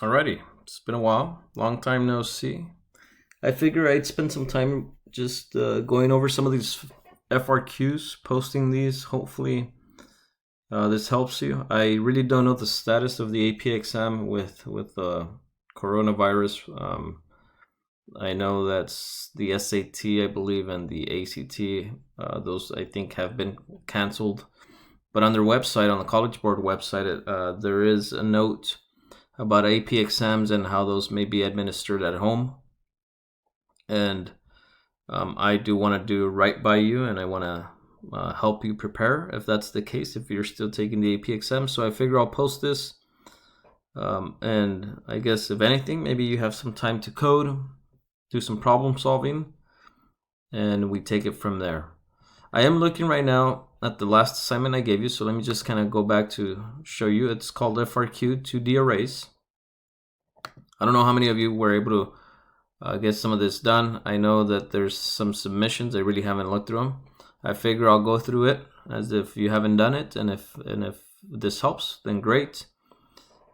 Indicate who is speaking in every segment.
Speaker 1: Alrighty, it's been a while. Long time no see. I figure I'd spend some time just going over some of these FRQs, posting these. Hopefully, this helps you. I really don't know the status of the AP exam with coronavirus. I know that's the SAT, I believe, and the ACT. Those I think have been canceled. But on their website, on the College Board website, there is a note about AP exams and how those may be administered at home. And I do want to do right by you, and I want to help you prepare if that's the case, if you're still taking the AP exam. So I figure I'll post this. And I guess if anything, maybe you have some time to code, do some problem solving, and we take it from there. I am looking right now at the last assignment I gave you, so let me just kind of go back to show you. It's called FRQ 2DArrays. I don't know how many of you were able to get some of this done. I know that there's some submissions. I really haven't looked through them. I figure I'll go through it as if you haven't done it, and if this helps, then great.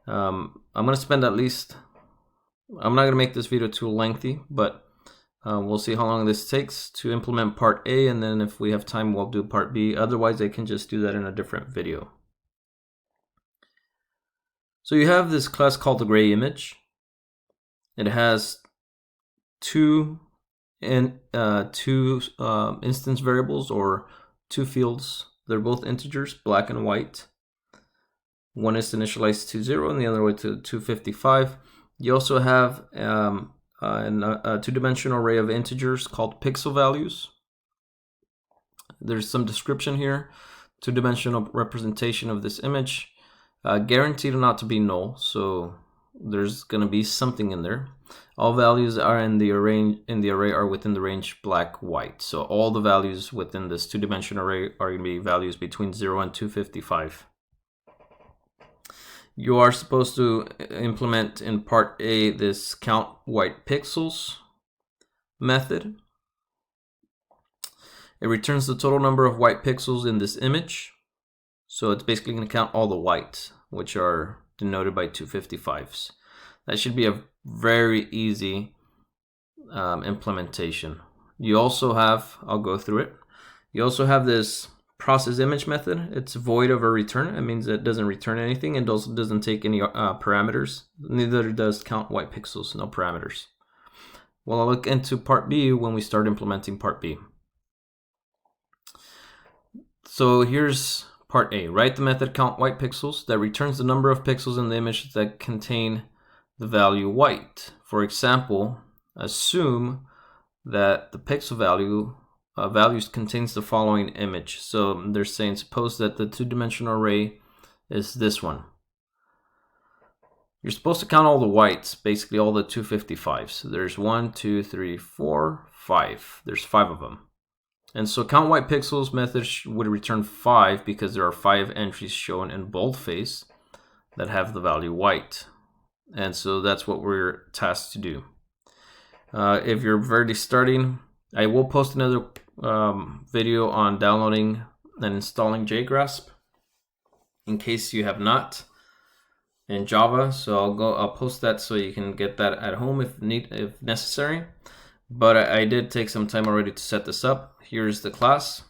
Speaker 1: I'm gonna spend at least. I'm not gonna make this video too lengthy, but we'll see how long this takes to implement part A, and then if we have time, we'll do part B. Otherwise, I can just do that in a different video. So you have this class called the GrayImage. It has two instance variables, or two fields. They're both integers, black and white. One is initialized to 0 and the other way to 255. You also have a two-dimensional array of integers called pixel values. There's some description here. Two-dimensional representation of this image, guaranteed not to be null, so there's going to be something in there. All values are in the array are within the range black white. So all the values within this two-dimensional array are going to be values between 0 and 255. You are supposed to implement in part A this count white pixels method. It returns the total number of white pixels in this image. So it's basically going to count all the whites, which are denoted by 255s. That should be a very easy implementation. You also have, I'll go through it. You also have this process image method. It's void of a return. It means it doesn't return anything and also doesn't take any parameters. Neither does count white pixels, no parameters. Well, I'll look into part B when we start implementing part B. So here's part A. Write the method count white pixels that returns the number of pixels in the image that contain the value white. For example, assume that the pixel values contains the following image. So they're saying, suppose that the two-dimensional array is this one. You're supposed to count all the whites, basically all the 255s. There's 1, 2, 3, 4, 5. There's 5 of them. And so count white pixels method would return 5 because there are 5 entries shown in boldface that have the value white. And so that's what we're tasked to do. If you're already starting, I will post another video on downloading and installing JGrasp in case you have not in Java. So I'll post that so you can get that at home if necessary. But I did take some time already to set this up. Here's the class.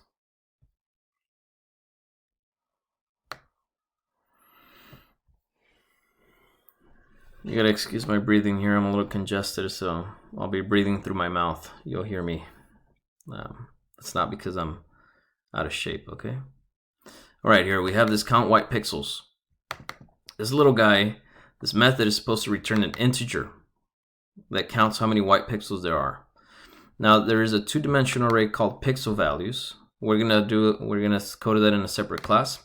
Speaker 1: You gotta excuse my breathing here. I'm a little congested, so I'll be breathing through my mouth. You'll hear me. It's not because I'm out of shape, okay? All right, here we have this count white pixels. This little guy, this method is supposed to return an integer that counts how many white pixels there are. Now there is a two-dimensional array called pixel values. We're gonna code that in a separate class.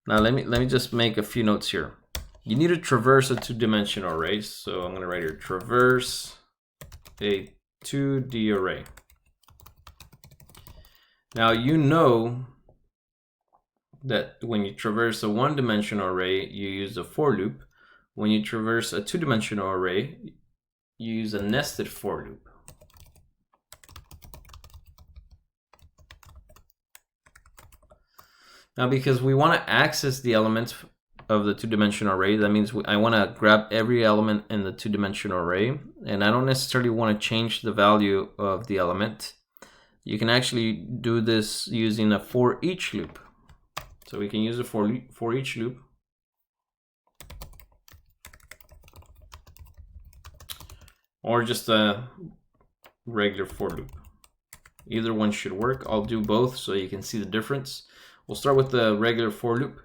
Speaker 1: Now let me just make a few notes here. You need to traverse a two-dimensional array, so I'm gonna write here traverse a 2D array. Now you know that when you traverse a one-dimensional array, you use a for loop. When you traverse a two-dimensional array, you use a nested for loop. Now because we want to access the elements of the two-dimensional array. That means I want to grab every element in the two-dimensional array, and I don't necessarily want to change the value of the element. You can actually do this using a for each loop. So we can use a for each loop. Or just a regular for loop. Either one should work. I'll do both so you can see the difference. We'll start with the regular for loop.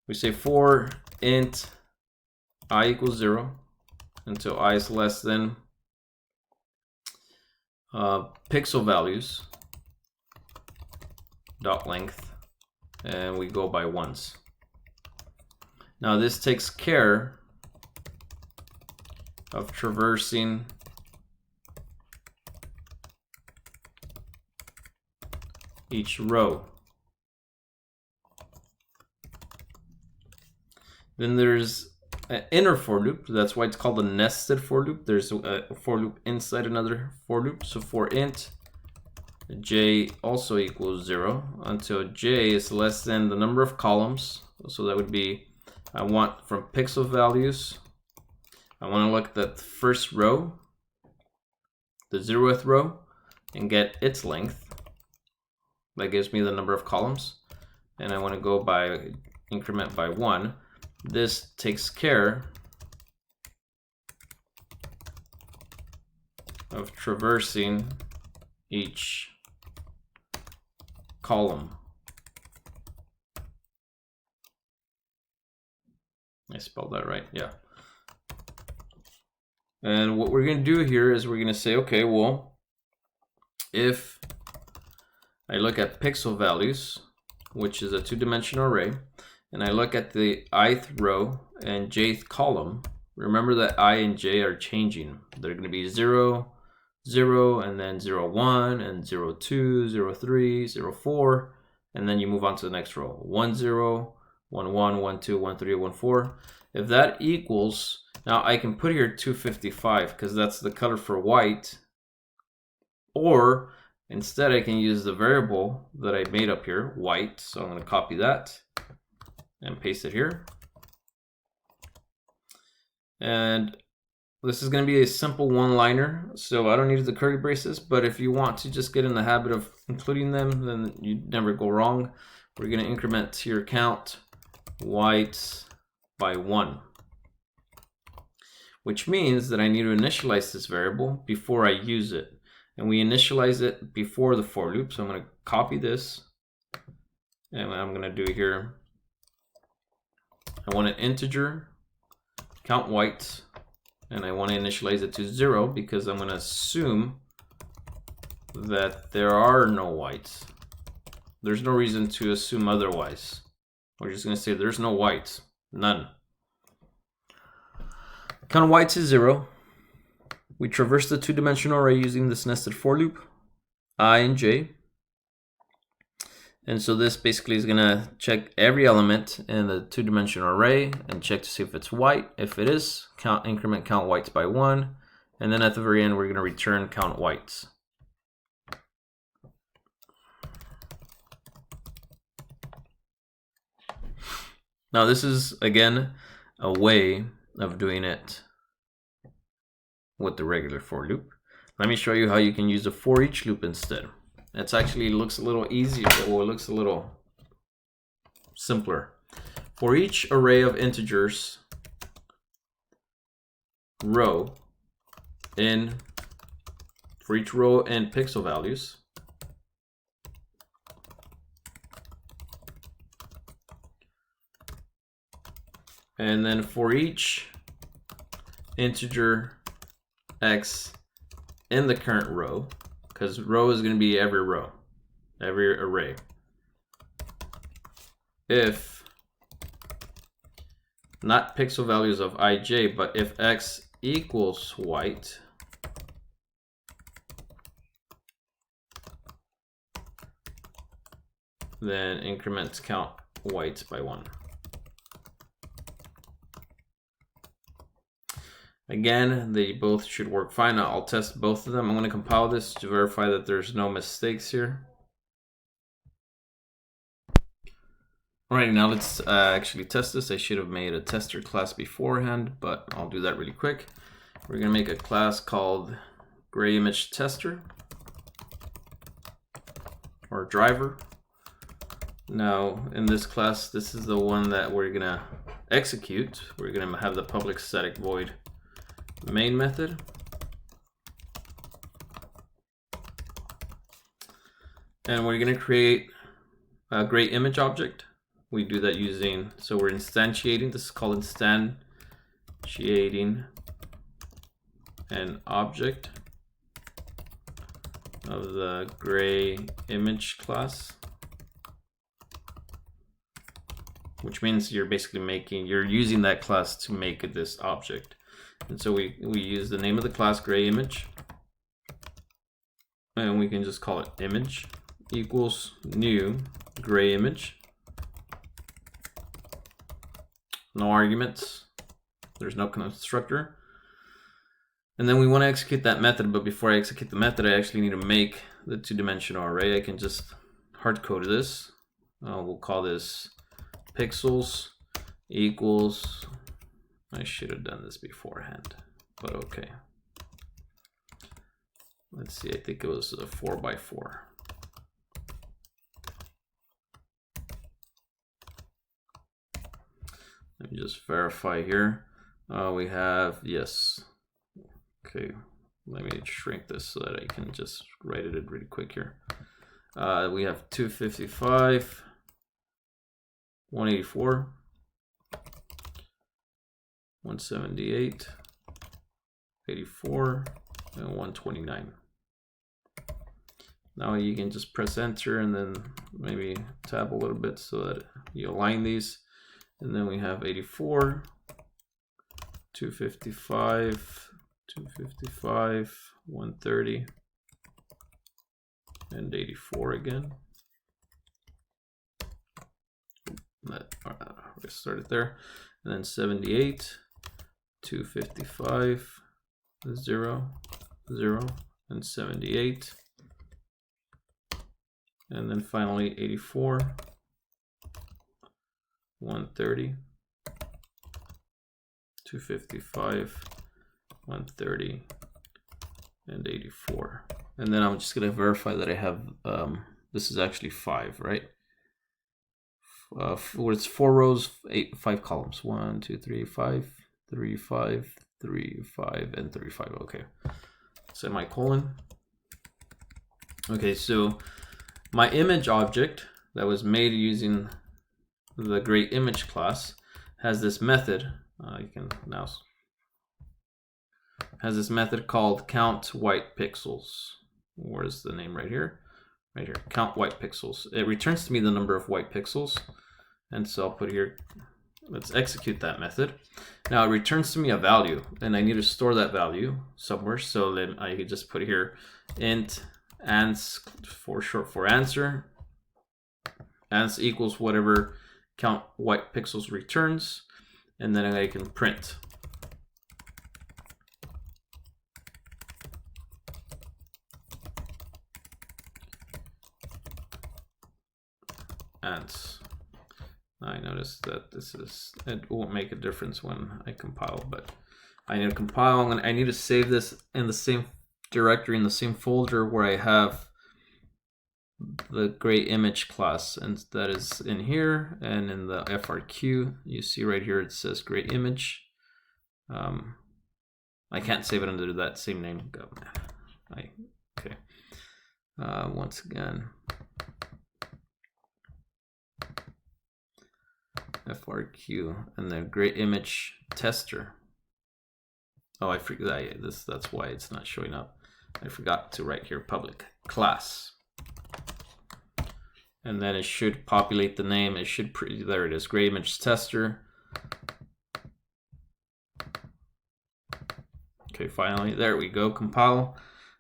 Speaker 1: We say for int I equals 0 until I is less than pixel values dot length, and we go by ones. Now this takes care of traversing each row. Then there's an inner for loop. That's why it's called a nested for loop. There's a for loop inside another for loop. So for int j also equals 0 until j is less than the number of columns. So that would be, I want from pixel values, I want to look at the first row, the 0th row, and get its length. That gives me the number of columns. And I want to go by increment by 1. This takes care of traversing each column. I spelled that right, yeah. And what we're going to do here is we're going to say, okay, well, if I look at pixel values, which is a two-dimensional array, and I look at the ith row and jth column, remember that I and j are changing. They're going to be 0, 0, and then 0, 1, and 0, 2, 0, 3, 0, 4, and then you move on to the next row. 1, 0, 1, 1, 1, 2, 1, 3, 1, 4. If that equals, now I can put here 255 because that's the color for white, or instead I can use the variable that I made up here, white. So I'm going to copy that and paste it here. And this is going to be a simple one-liner, so I don't need the curly braces, but if you want to just get in the habit of including them, then you never go wrong. We're going to increment your count whites by 1, which means that I need to initialize this variable before I use it. And we initialize it before the for loop, so I'm going to copy this, and what I'm going to do here, I want an integer count whites, and I want to initialize it to 0 because I'm going to assume that there are no whites. There's no reason to assume otherwise. We're just going to say there's no whites, none. Count whites is 0. We traverse the two-dimensional array using this nested for loop, I and j. And so this basically is going to check every element in the two-dimensional array and check to see if it's white. If it is, increment count whites by 1. And then at the very end, we're going to return count whites. Now this is, again, a way of doing it with the regular for loop. Let me show you how you can use a for each loop instead. It actually looks a little easier, or it looks a little simpler. For each array of integers row for each row in pixel values, and then for each integer x in the current row, because row is going to be every row, every array. If not pixel values of ij, but if x equals white, then increment count whites by 1. Again, they both should work fine. Now I'll test both of them. I'm going to compile this to verify that there's no mistakes here. Alright, now let's actually test this. I should have made a tester class beforehand, but I'll do that really quick. We're going to make a class called GrayImage tester or driver. Now in this class, this is the one that we're going to execute. We're going to have the public static void main method. And we're going to create a GrayImage object. We do that using, so we're instantiating, this is called instantiating an object of the GrayImage class, which means you're basically you're using that class to make this object. And so we use the name of the class GrayImage, and we can just call it image equals new GrayImage. No arguments, there's no constructor. And then we want to execute that method, but before I execute the method, I actually need to make the two-dimensional array. I can just hard code this. We'll call this pixels equals, I should have done this beforehand, but okay. Let's see, I think it was a 4x4. Let me just verify here. We have, yes. Okay, let me shrink this so that I can just write it really quick here. We have 255, 184, 178, 84, and 129. Now you can just press enter and then maybe tab a little bit so that you align these. And then we have 84, 255, 255, 130, and 84 again. We started there. And then 78, 255, 0, 0, and 78. And then finally 84, 130, 255, 130, and 84. And then I'm just going to verify that I have, this is actually 5, right? It's 4 rows, 5 columns. 1, 2, 3, 5, 3, 5, 3, 5, and 35. Okay. Semicolon. Okay, so my image object that was made using the GrayImage class has this method. You can now has this method called count white pixels. Where's the name right here? Right here, count white pixels. It returns to me the number of white pixels. And so I'll put here, let's execute that method. Now it returns to me a value and I need to store that value somewhere. So then I could just put here int ans, for short for answer. Ans equals whatever count white pixels returns. And then I can print. Ans. I noticed that it won't make a difference when I compile, but I need to compile. I need to save this in the same directory, in the same folder where I have the GrayImage class, and that is in here and in the FRQ. You see right here it says GrayImage. I can't save it under that same name. Okay. Once again, FRQ and then GrayImage tester. Oh, I forgot that's why it's not showing up. I forgot to write here public class. And then it should populate the name. It should, there it is, GrayImage tester. Okay, finally, there we go, compile.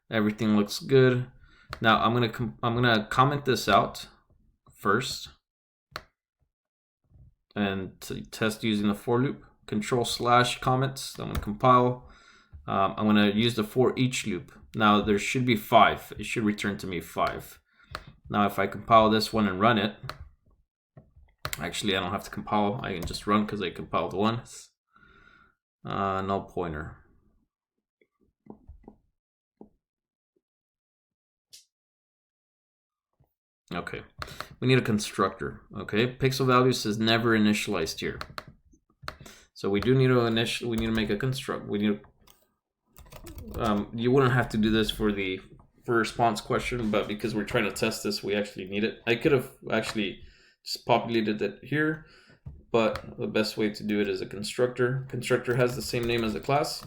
Speaker 1: Everything looks good. Now I'm gonna comment this out first and to test using the for loop. Control/comments. I'm gonna compile. I'm gonna use the for each loop. Now there should be 5. It should return to me 5. Now if I compile this one and run it, Actually, I don't have to compile. I can just run because I compiled once. Null pointer. Okay, we need a constructor. Okay, pixel values is never initialized here, so we do need to we need to make a construct. We need you wouldn't have to do this for the response question, but because we're trying to test this, we actually need it. I could have actually just populated it here, but the best way to do it is a constructor. Constructor has the same name as the class.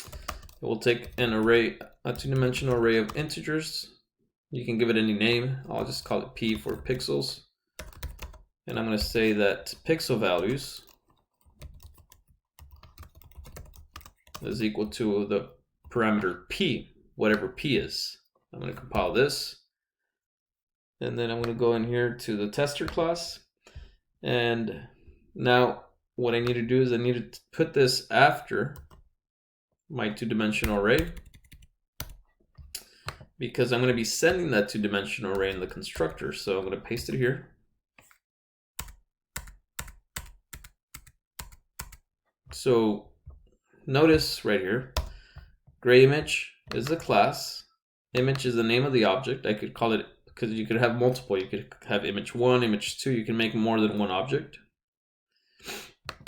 Speaker 1: It will take an array, a two-dimensional array of integers. You can give it any name. I'll just call it P for pixels. And I'm going to say that pixel values is equal to the parameter P, whatever P is. I'm going to compile this. And then I'm going to go in here to the tester class. And now what I need to do is I need to put this after my two-dimensional array, because I'm going to be sending that two-dimensional array in the constructor. So I'm going to paste it here. So notice right here, GrayImage is the class, image is the name of the object. I could call it, because you could have multiple. You could have image 1, image 2. You can make more than one object.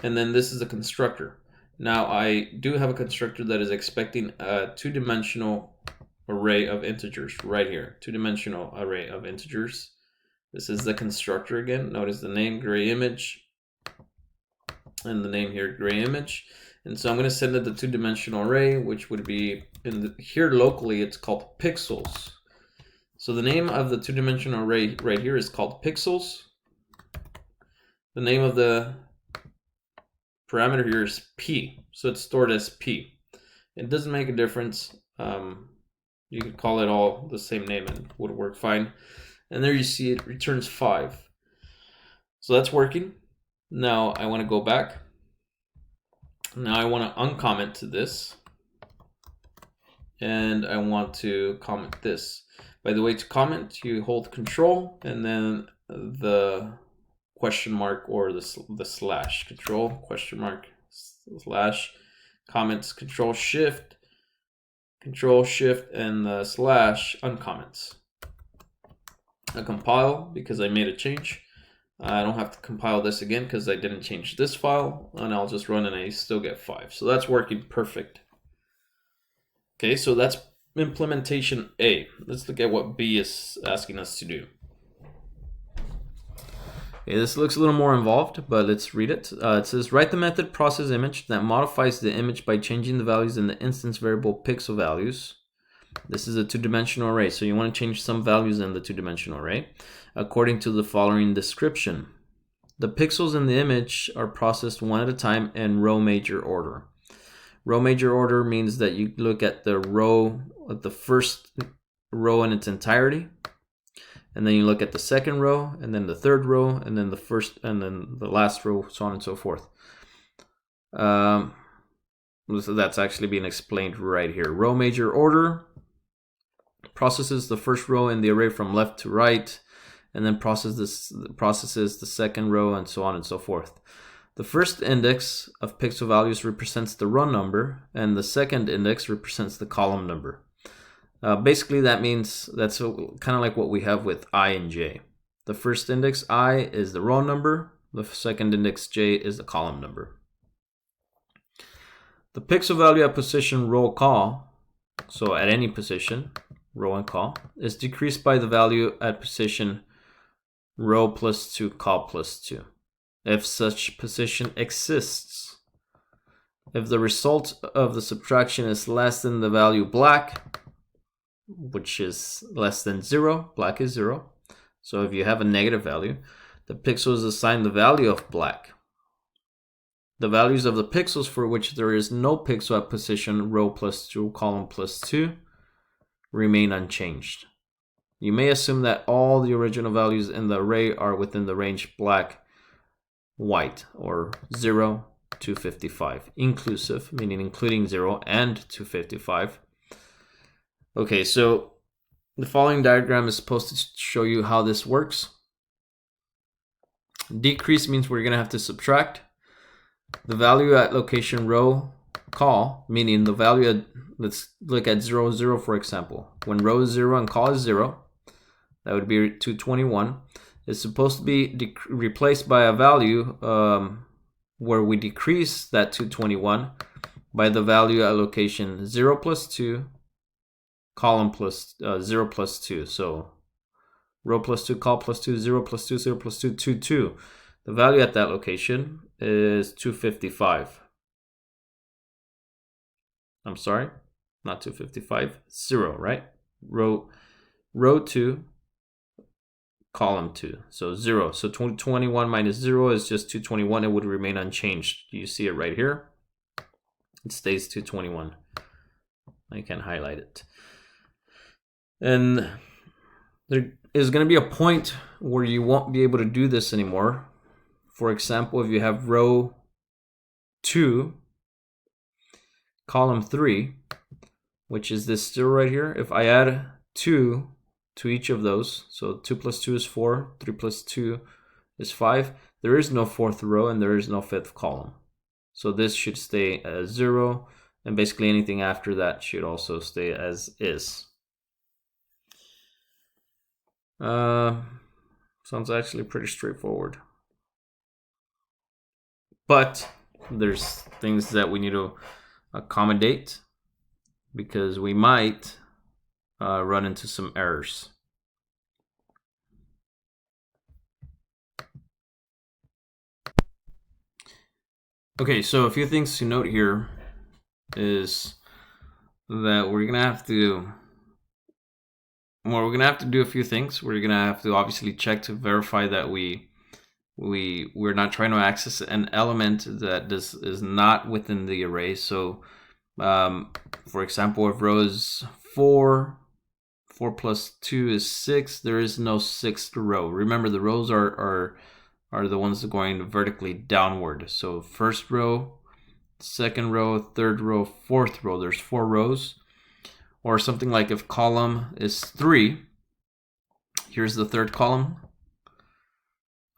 Speaker 1: And then this is a constructor. Now I do have a constructor that is expecting a two-dimensional array of integers right here. Two-dimensional array of integers. This is the constructor again. Notice the name GrayImage and the name here GrayImage. And so I'm going to send it the two-dimensional array, which would be here locally. It's called pixels. So the name of the two-dimensional array right here is called pixels. The name of the parameter here is P, so it's stored as P. It doesn't make a difference. You could call it all the same name and it would work fine. And there you see it returns 5. So that's working. Now I want to go back. Now I want to uncomment to this. And I want to comment this. By the way, to comment, you hold Control and then the question mark or the slash. Control, question mark, slash, comments, Control Shift, and the slash uncomments. I compile because I made a change. I don't have to compile this again because I didn't change this file, and I'll just run and I still get 5. So that's working perfect. Okay, so that's implementation A. Let's look at what B is asking us to do. Okay, this looks a little more involved, but let's read it. It says, write the method process image that modifies the image by changing the values in the instance variable pixel values. This is a two-dimensional array, so you want to change some values in the two-dimensional array according to the following description. The pixels in the image are processed one at a time in row major order. Row major order means that you look at the row, at the first row in its entirety, and then you look at the second row, and then the third row, and then the first, and then the last row, so on and so forth. So that's actually being explained right here. Row major order processes the first row in the array from left to right, and then processes the second row, and so on and so forth. The first index of pixel values represents the row number, and the second index represents the column number. Basically, that means that's kind of like what we have with I and J. The first index I is the row number, the second index J is the column number. The pixel value at position row call, so at any position, row and call, is decreased by the value at position row plus 2, call plus 2. If such position exists. If the result of the subtraction is less than the value black, which is less than 0, black is 0. So if you have a negative value, the pixel is assigned the value of black. The values of the pixels for which there is no pixel at position row plus 2, column plus 2 remain unchanged. You may assume that all the original values in the array are within the range black, white, or 0 to 55, inclusive, meaning including 0 and 255. Okay, so the following diagram is supposed to show you how this works. Decrease means we're going to have to subtract the value at location row call, meaning the value at, let's look at 0, 0, for example. When row is 0 and call is 0, that would be 221. It's supposed to be replaced by a value where we decrease that 221 by the value at location 0 plus 2, column plus 0 plus 2. So row plus 2, call plus 2, 0 plus 2, 0 plus 2, 2, 2. The value at that location is 255. I'm sorry, not 255, 0, right? Row 2, column 2, so 0. So 221 minus 0 is just 221. It would remain unchanged. You see it right here. It stays 221. I can highlight it. And there is going to be a point where you won't be able to do this anymore. For example, if you have row 2, column 3, which is this still right here, if I add 2 to each of those, so 2 plus 2 is 4, 3 plus 2 is 5, there is no fourth row and there is no fifth column. So this should stay as 0, and basically anything after that should also stay as is. Sounds actually pretty straightforward. But there's things that we need to accommodate because we might run into some errors. Okay, so a few things to note here is that we're gonna have to do a few things. We're gonna have to obviously check to verify that we're not trying to access an element that is not within the array. So for example, if row is 4 plus 2 is 6, there is no sixth row. Remember, the rows are the ones that are going vertically downward. So first row, second row, third row, fourth row, there's 4 rows. Or something like if column is 3, here's the third column,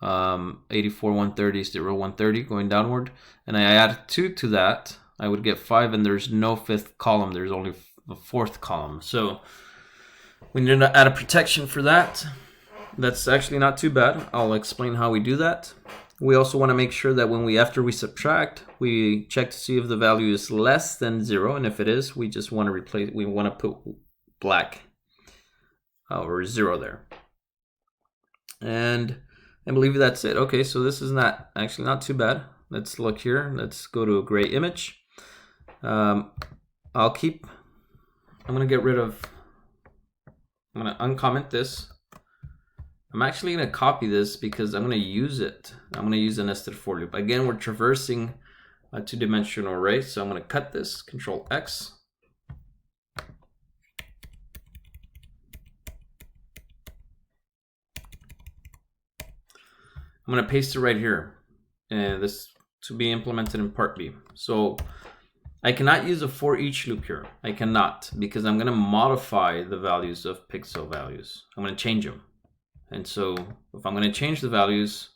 Speaker 1: 84, 130, 0, 130 going downward, and I add 2 to that, I would get 5, and there's no fifth column, there's only a fourth column. So we need to add a protection for that. That's actually not too bad. I'll explain how we do that. We also want to make sure that after we subtract, we check to see if the value is less than 0, and if it is, we just want to replace. We want to put black or 0 there. And I believe that's it. Okay, so this is not too bad. Let's look here. Let's go to GrayImage. I'm going to uncomment this. I'm actually going to copy this because I'm going to use it. I'm going to use a nested for loop. Again, we're traversing a 2-dimensional array, so I'm going to cut this, Control X. I'm going to paste it right here, and this to be implemented in part B. So I cannot use a for each loop here. I cannot, because I'm going to modify the values of pixel values. I'm going to change them. And so if I'm going to change the values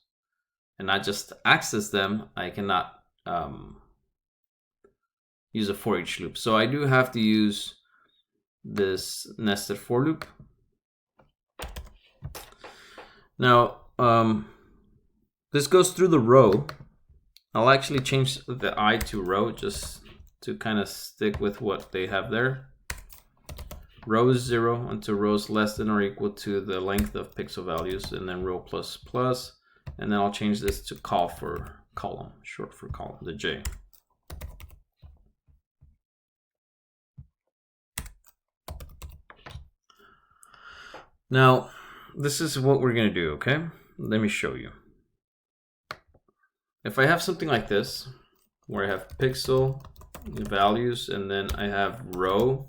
Speaker 1: and not just access them, I cannot use a for each loop. So I do have to use this nested for loop. Now, this goes through the row. I'll actually change the I to row just to kind of stick with what they have there. Row is 0 until row is less than or equal to the length of pixel values, and then row plus plus, and then I'll change this to call for column, short for column, the J. Now, this is what we're going to do, okay? Let me show you. If I have something like this, where I have pixel values, and then I have row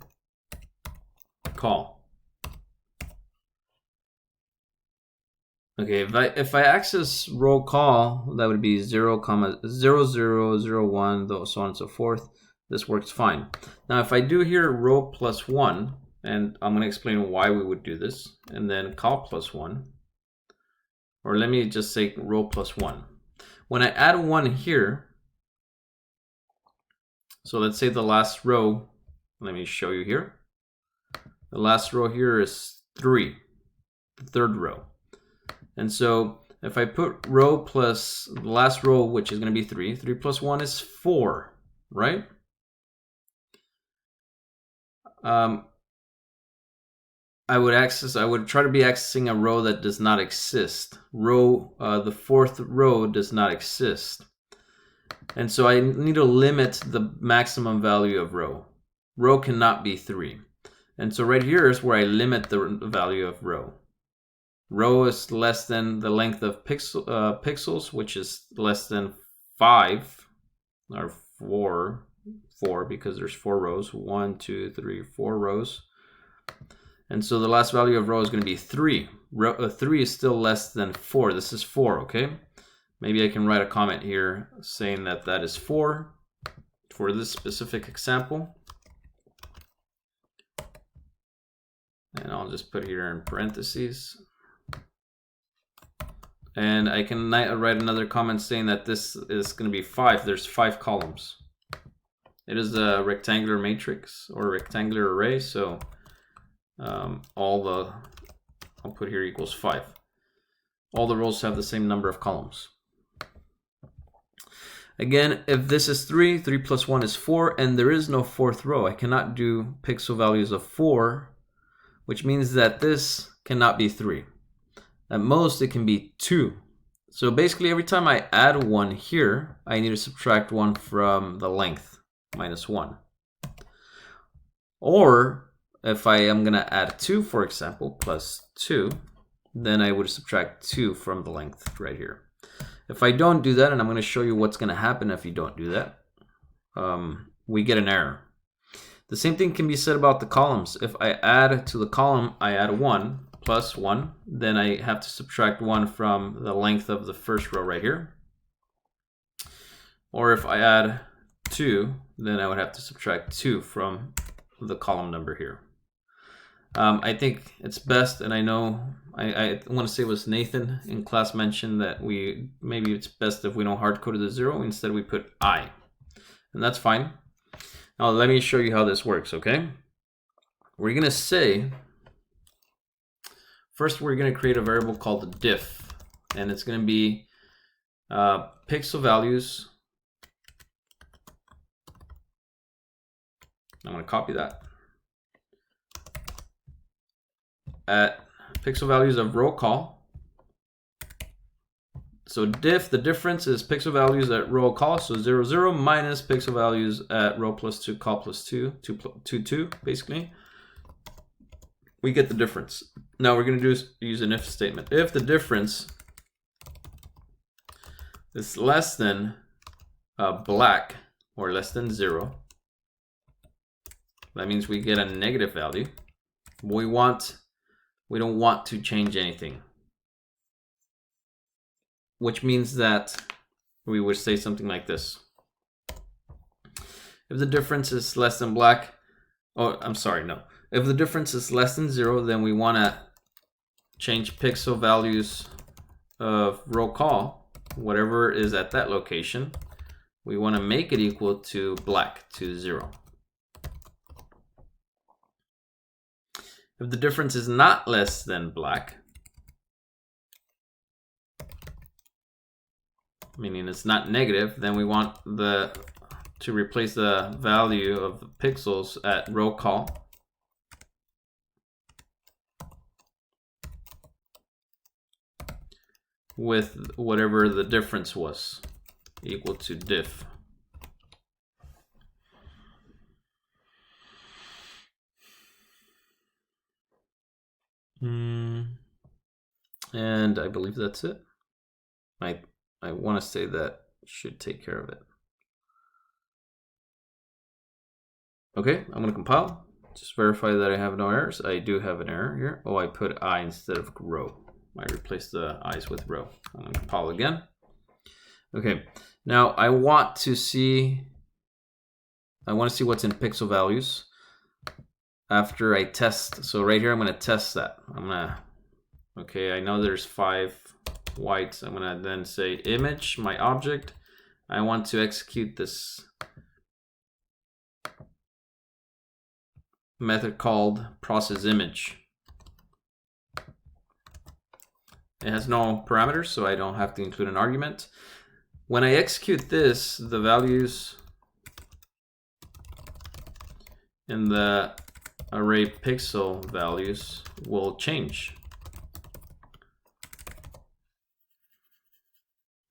Speaker 1: call. Okay, if I access row call, that would be 0, 0, 0, 0, 1, so on and so forth. This works fine. Now, if I do here row plus 1, and I'm going to explain why we would do this, and then call plus 1, or let me just say row plus 1. When I add 1 here, so let's say the last row, let me show you here. The last row here is 3, the third row. And so if I put row plus the last row, which is going to be 3, 3 plus 1 is 4, right? I would try to be accessing a row that does not exist. The fourth row does not exist. And so I need to limit the maximum value of row. Row cannot be 3. And so right here is where I limit the value of row. Row is less than the length of pixels, which is less than 5 or 4 because there's 4 rows. 1, 2, 3, 4 rows. And so the last value of row is going to be 3. 3 is still less than 4. This is 4, okay? Maybe I can write a comment here saying that that is 4 for this specific example. And I'll just put here in parentheses. And I can write another comment saying that this is going to be 5. There's 5 columns. It is a rectangular matrix or rectangular array, so I'll put here equals 5. All the rows have the same number of columns. Again, if this is 3, 3 plus 1 is 4, and there is no fourth row, I cannot do pixel values of 4, which means that this cannot be 3. At most, it can be 2. So basically, every time I add 1 here, I need to subtract 1 from the length, minus 1. Or if I am going to add 2, for example, plus 2, then I would subtract 2 from the length right here. If I don't do that, and I'm going to show you what's going to happen if you don't do that, we get an error. The same thing can be said about the columns. If I add to the column, I add 1 plus 1, then I have to subtract 1 from the length of the first row right here. Or if I add 2, then I would have to subtract 2 from the column number here. I think it's best, and I know, I want to say it was Nathan in class mentioned that maybe it's best if we don't hard code to the 0, instead we put I. And that's fine. Now let me show you how this works, okay? We're going to say, first we're going to create a variable called the diff, and it's going to be pixel values. I'm going to copy that. At pixel values of row call. So diff, the difference is pixel values at row call, so 0, 0 minus pixel values at row plus 2, call plus 2, 2, basically. We get the difference. Now we're going to use an if statement. If the difference is less than black or less than 0, that means we get a negative value. We don't want to change anything, which means that we would say something like this. If the difference is less than black, oh, I'm sorry, no. If the difference is less than 0, then we want to change pixel values of row call, whatever is at that location. We want to make it equal to black, to 0. If the difference is not less than black, meaning it's not negative, then we want to replace the value of the pixels at row call with whatever the difference was, equal to diff. And I believe that's it. I want to say that should take care of it. Okay, I'm going to compile. Just verify that I have no errors. I do have an error here. Oh, I put I instead of row. I replaced the I's with row. I'm going to compile again. Okay, now I want to see what's in pixel values after I test. So right here, I'm going to test that. Okay, I know there's 5 white. I'm gonna then say image, my object. I want to execute this method called processImage. It has no parameters, so I don't have to include an argument. When I execute this, the values in the array pixel values will change.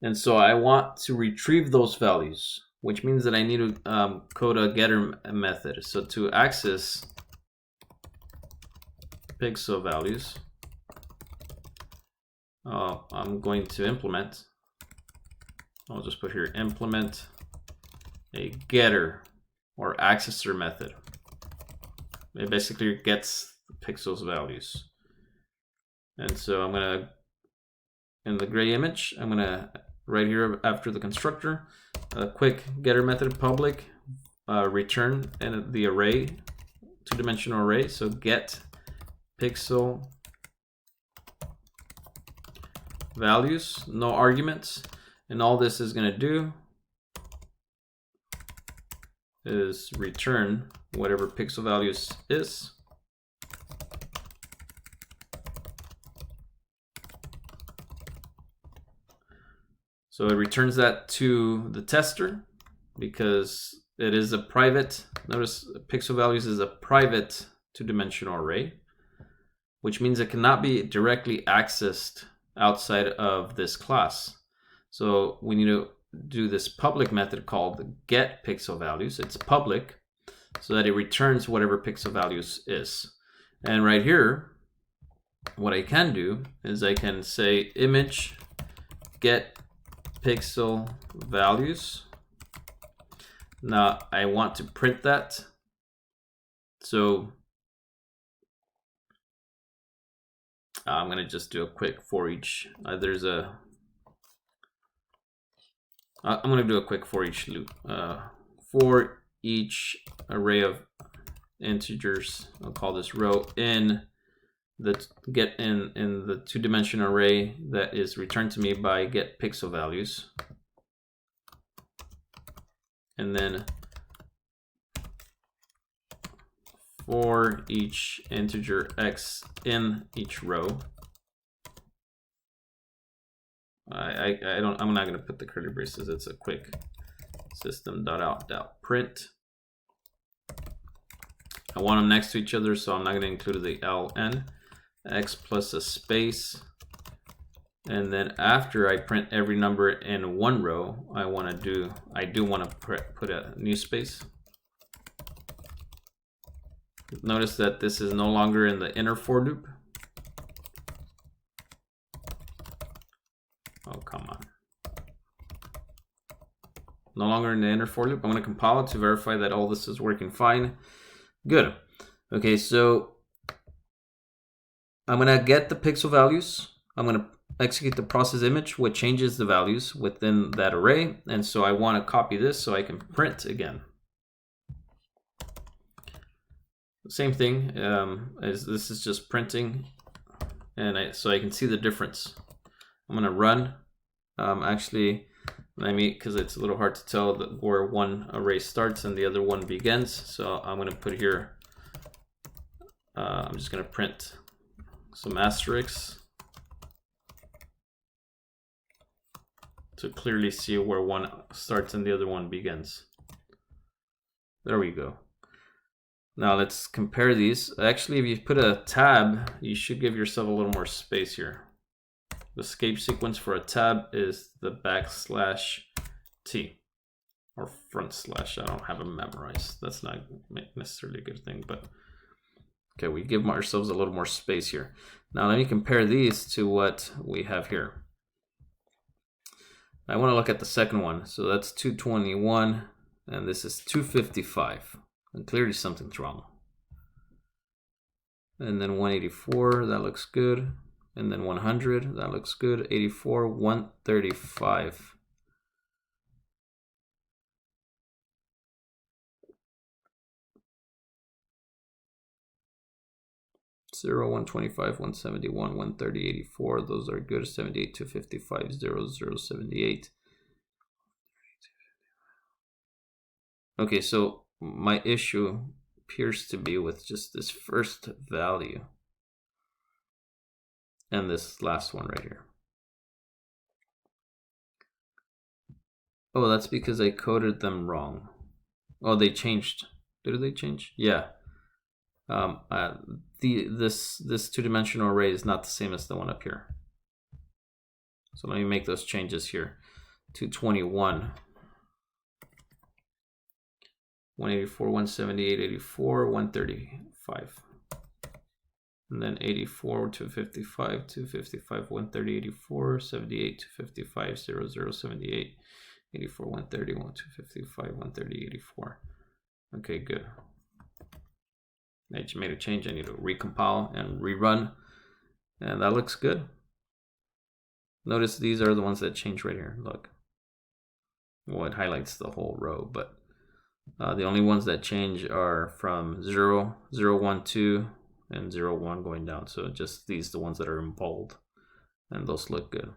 Speaker 1: And so I want to retrieve those values, which means that I need to code a getter method. So to access pixel values, I'm going to implement, I'll just put here, implement a getter or accessor method. It basically gets the pixels values. And so I'm gonna, in the GrayImage, I'm gonna, right here after the constructor, a quick getter method public, return and the array, two-dimensional array. So get pixel values, no arguments. And all this is gonna do is return whatever pixel values is. So it returns that to the tester because it is a private, notice pixel values is a private two-dimensional array, which means it cannot be directly accessed outside of this class. So we need to do this public method called get pixel values. It's public so that it returns whatever pixel values is. And right here, what I can do is I can say image get pixel values. Now I want to print that. So I'm going to just do a quick for each. I'm going to do a quick for each loop. For each array of integers, I'll call this row in the get in the two-dimensional array that is returned to me by get pixel values, and then for each integer x in each row. I'm not going to put the curly braces. It's a quick system.out.print. I want them next to each other, so I'm not going to include the ln. X plus a space, and then after I print every number in one row, I do want to put a new space. Notice that this is no longer in the inner for loop. Oh, come on. No longer in the inner for loop. I'm going to compile it to verify that all this is working fine. Good. Okay, so I'm going to get the pixel values. I'm going to execute the processImage, which changes the values within that array. And so I want to copy this so I can print again. Same thing as this is just printing, and so I can see the difference. I'm going to run. Actually, because it's a little hard to tell where one array starts and the other one begins. So I'm going to put here, I'm just going to print some asterisks to clearly see where one starts and the other one begins. There we go. Now let's compare these. Actually, if you put a tab, you should give yourself a little more space here. The escape sequence for a tab is the \t or /. I don't have them memorized. That's not necessarily a good thing, but okay, we give ourselves a little more space here. Now let me compare these to what we have here. I want to look at the second one. So that's 221, and this is 255. And clearly something's wrong. And then 184, that looks good. And then 100, that looks good. 84, 135. 0, 125, 171, 130, 84. Those are good. 78, 255, 0, 0, 78. Okay, so my issue appears to be with just this first value and this last one right here. Oh, that's because I coded them wrong. Oh, they changed. Did they change? Yeah. This two-dimensional array is not the same as the one up here. So let me make those changes here. 221, 184, 178, 84, 135. And then 84, 255, 255, 130, 84, 78, 255, 0, 0, 78, 84, 130, 255, 130, 84. Okay, good. I just made a change. I need to recompile and rerun. And that looks good. Notice these are the ones that change right here. Look. Well, it highlights the whole row, but the only ones that change are from 0, 0, 1, 2, and 0, 1 going down. So just these, the ones that are in bold. And those look good.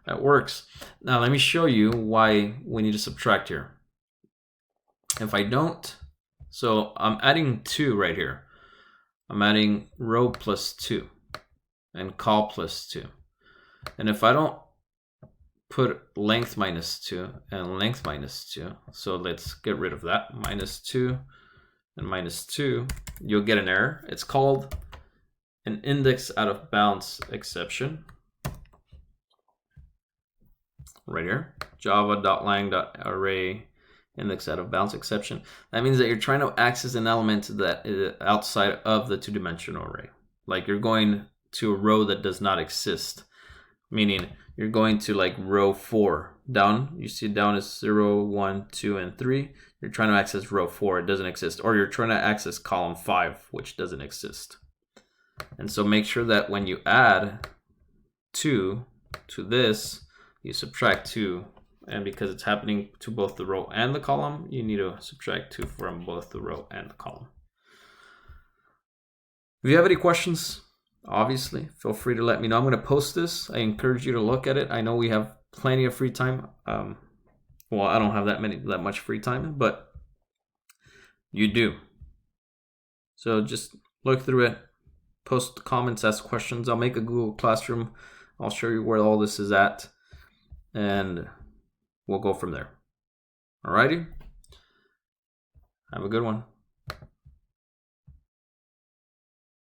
Speaker 1: That works. Now let me show you why we need to subtract here. If I don't, so I'm adding 2 right here. I'm adding row plus 2 and col plus 2. And if I don't put length minus 2 and length minus 2, so let's get rid of that, minus 2 and minus 2, you'll get an error. It's called an index out of bounds exception. Right here, java.lang.array index out of bounds exception. That means that you're trying to access an element that is outside of the two-dimensional array. Like you're going to a row that does not exist. Meaning you're going to like row 4 down. You see down is 0, 1, 2, and 3. You're trying to access row 4. It doesn't exist. Or you're trying to access column 5, which doesn't exist. And so make sure that when you add 2 to this, you subtract 2. And because it's happening to both the row and the column, you need to subtract 2 from both the row and the column. If you have any questions, obviously, feel free to let me know. I'm going to post this. I encourage you to look at it. I know we have plenty of free time. Well, I don't have that much free time, but you do. So just look through it, post comments, ask questions. I'll make a Google Classroom. I'll show you where all this is at, and we'll go from there. Alrighty? Have a good one.